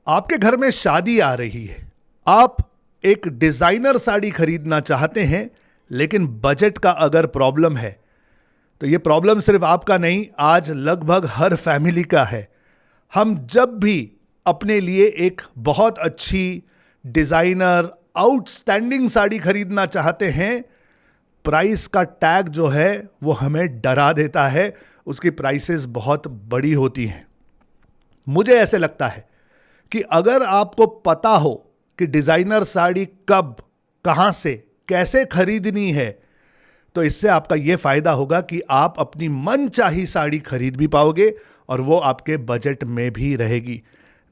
आपके घर में शादी आ रही है, आप एक डिजाइनर साड़ी खरीदना चाहते हैं, लेकिन बजट का अगर प्रॉब्लम है तो यह प्रॉब्लम सिर्फ आपका नहीं, आज लगभग हर फैमिली का है। हम जब भी अपने लिए एक बहुत अच्छी डिजाइनर आउटस्टैंडिंग साड़ी खरीदना चाहते हैं, प्राइस का टैग जो है वो हमें डरा देता है। उसकी प्राइसेस बहुत बड़ी होती हैं। मुझे ऐसे लगता है कि अगर आपको पता हो कि डिजाइनर साड़ी कब, कहां से, कैसे खरीदनी है, तो इससे आपका यह फायदा होगा कि आप अपनी मनचाही साड़ी खरीद भी पाओगे और वो आपके बजट में भी रहेगी।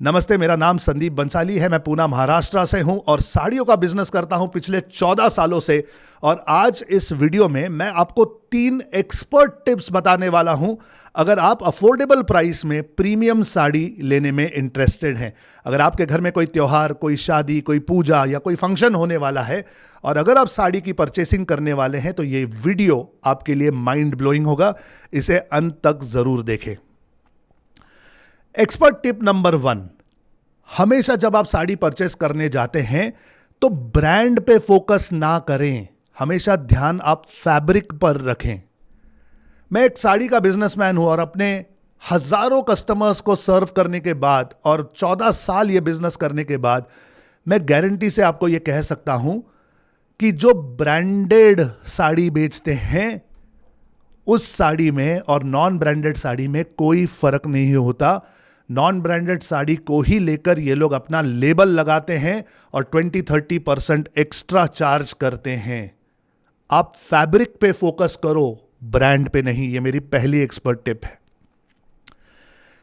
नमस्ते, मेरा नाम संदीप बंसाली है। मैं पूना, महाराष्ट्र से हूं और साड़ियों का बिजनेस करता हूं पिछले 14 सालों से। और आज इस वीडियो में मैं आपको 3 एक्सपर्ट टिप्स बताने वाला हूं अगर आप अफोर्डेबल प्राइस में प्रीमियम साड़ी लेने में इंटरेस्टेड हैं। अगर आपके घर में कोई त्योहार, कोई शादी, कोई पूजा या कोई फंक्शन होने वाला है और अगर आप साड़ी की परचेसिंग करने वाले हैं तो ये वीडियो आपके लिए माइंड ब्लोइंग होगा। इसे अंत तक जरूर देखें। एक्सपर्ट टिप नंबर 1, हमेशा जब आप साड़ी परचेस करने जाते हैं तो ब्रांड पे फोकस ना करें, हमेशा ध्यान आप फैब्रिक पर रखें। मैं एक साड़ी का बिजनेसमैन हूं और अपने हजारों कस्टमर्स को सर्व करने के बाद और 14 साल ये बिजनेस करने के बाद मैं गारंटी से आपको ये कह सकता हूं कि जो ब्रांडेड साड़ी बेचते हैं उस साड़ी में और नॉन ब्रांडेड साड़ी में कोई फर्क नहीं होता। नॉन ब्रांडेड साड़ी को ही लेकर ये लोग अपना लेबल लगाते हैं और 20-30% एक्स्ट्रा चार्ज करते हैं। आप फैब्रिक पे फोकस करो, ब्रांड पे नहीं। ये मेरी पहली एक्सपर्ट टिप है।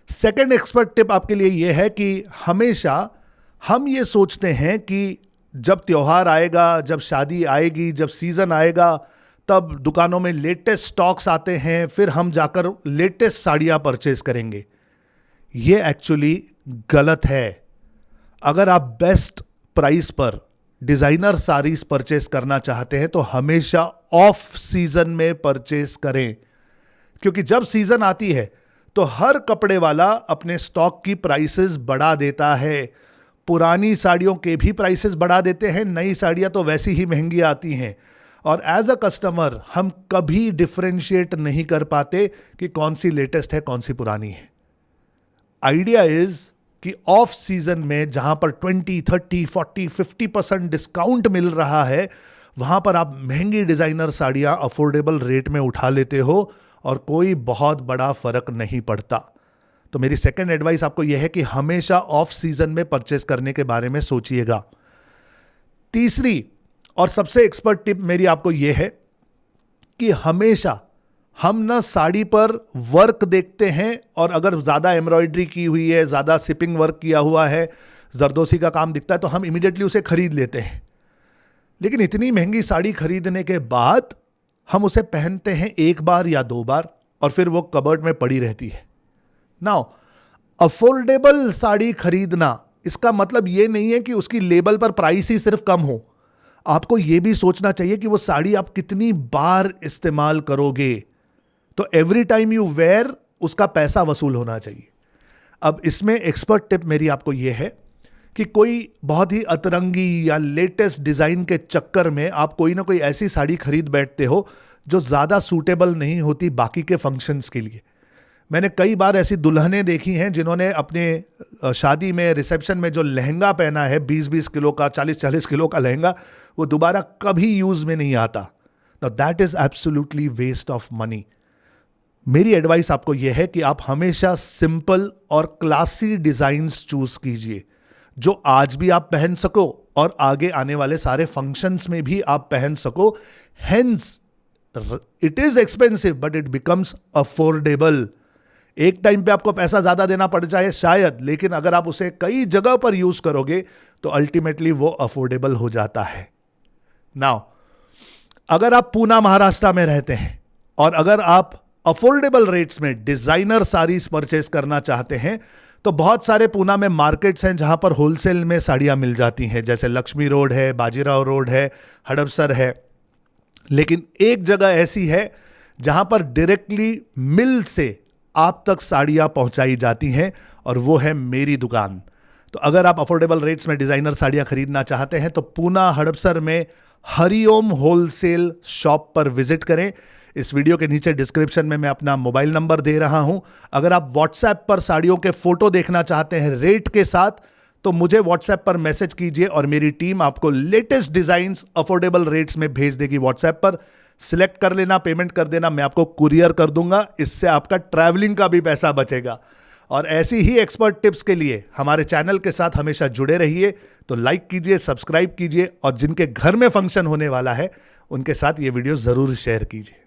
सेकंड एक्सपर्ट टिप आपके लिए ये है कि हमेशा हम ये सोचते हैं कि जब त्योहार आएगा, जब शादी आएगी, जब सीजन आएगा, तब दुकानों में लेटेस्ट स्टॉक्स आते हैं, फिर हम जाकर लेटेस्ट साड़ियां परचेज करेंगे। ये एक्चुअली गलत है। अगर आप बेस्ट प्राइस पर डिजाइनर साड़ीज परचेस करना चाहते हैं तो हमेशा ऑफ सीजन में परचेस करें, क्योंकि जब सीजन आती है तो हर कपड़े वाला अपने स्टॉक की प्राइसेस बढ़ा देता है। पुरानी साड़ियों के भी प्राइसेस बढ़ा देते हैं, नई साड़ियां तो वैसी ही महंगी आती हैं और एज अ कस्टमर हम कभी डिफरेंशिएट नहीं कर पाते कि कौन सी लेटेस्ट है, कौन सी पुरानी है। आइडिया इज कि ऑफ सीजन में जहां पर 20, 30, 40, 50% डिस्काउंट मिल रहा है, वहां पर आप महंगी डिजाइनर साड़ियां अफोर्डेबल रेट में उठा लेते हो और कोई बहुत बड़ा फर्क नहीं पड़ता। तो मेरी सेकंड एडवाइस आपको यह है कि हमेशा ऑफ सीजन में परचेस करने के बारे में सोचिएगा। तीसरी और सबसे एक्सपर्ट टिप मेरी आपको यह है कि हमेशा हम ना साड़ी पर वर्क देखते हैं और अगर ज़्यादा एम्ब्रॉयडरी की हुई है, ज़्यादा सिपिंग वर्क किया हुआ है, जरदोसी का काम दिखता है तो हम इमीडिएटली उसे खरीद लेते हैं। लेकिन इतनी महंगी साड़ी खरीदने के बाद हम उसे पहनते हैं 1 बार या 2 बार और फिर वो कबर्ड में पड़ी रहती है। नाउ, अफोर्डेबल साड़ी खरीदना इसका मतलब ये नहीं है कि उसकी लेबल पर प्राइस ही सिर्फ कम हो। आपको यह भी सोचना चाहिए कि वो साड़ी आप कितनी बार इस्तेमाल करोगे। तो एवरी टाइम यू वेयर उसका पैसा वसूल होना चाहिए। अब इसमें एक्सपर्ट टिप मेरी आपको यह है कि कोई बहुत ही अतरंगी या लेटेस्ट डिजाइन के चक्कर में आप कोई ना कोई ऐसी साड़ी खरीद बैठते हो जो ज्यादा सूटेबल नहीं होती बाकी के फंक्शंस के लिए। मैंने कई बार ऐसी दुल्हनें देखी हैं जिन्होंने अपने शादी में, रिसेप्शन में जो लहंगा पहना है 20-20 किलो का, 40-40 किलो का लहंगा, वो दोबारा कभी यूज में नहीं आता। Now that is absolutely waste of money. मेरी एडवाइस आपको यह है कि आप हमेशा सिंपल और क्लासी डिजाइन्स चूज कीजिए जो आज भी आप पहन सको और आगे आने वाले सारे फंक्शंस में भी आप पहन सको। Hence it is expensive but it becomes affordable. एक टाइम पे आपको पैसा ज्यादा देना पड़ जाए शायद, लेकिन अगर आप उसे कई जगह पर यूज करोगे तो अल्टीमेटली वो अफोर्डेबल हो जाता है। नाउ, अगर आप पूना, महाराष्ट्र में रहते हैं और अगर आप अफोर्डेबल रेट्स में डिजाइनर साड़ीज परचेस करना चाहते हैं तो बहुत सारे पूना में मार्केट्स हैं जहां पर होलसेल में साड़ियां मिल जाती हैं, जैसे लक्ष्मी रोड है, बाजीराव रोड है, हड़पसर है। लेकिन एक जगह ऐसी है जहां पर डायरेक्टली मिल से आप तक साड़ियां पहुंचाई जाती हैं और वो है मेरी दुकान। तो अगर आप अफोर्डेबल रेट्स में डिज़ाइनर साड़ियाँ खरीदना चाहते हैं तो पूना हड़पसर में हरिओम होलसेल शॉप पर विजिट करें। इस वीडियो के नीचे डिस्क्रिप्शन में मैं अपना मोबाइल नंबर दे रहा हूं। अगर आप व्हाट्सएप पर साड़ियों के फोटो देखना चाहते हैं रेट के साथ, तो मुझे व्हाट्सएप पर मैसेज कीजिए और मेरी टीम आपको लेटेस्ट डिजाइन्स अफोर्डेबल रेट्स में भेज देगी। व्हाट्सएप पर सिलेक्ट कर लेना, पेमेंट कर देना, मैं आपको कुरियर कर दूंगा। इससे आपका ट्रैवलिंग का भी पैसा बचेगा। और ऐसी ही एक्सपर्ट टिप्स के लिए हमारे चैनल के साथ हमेशा जुड़े रहिए। तो लाइक कीजिए, सब्सक्राइब कीजिए और जिनके घर में फंक्शन होने वाला है उनके साथ ये वीडियो जरूर शेयर कीजिए।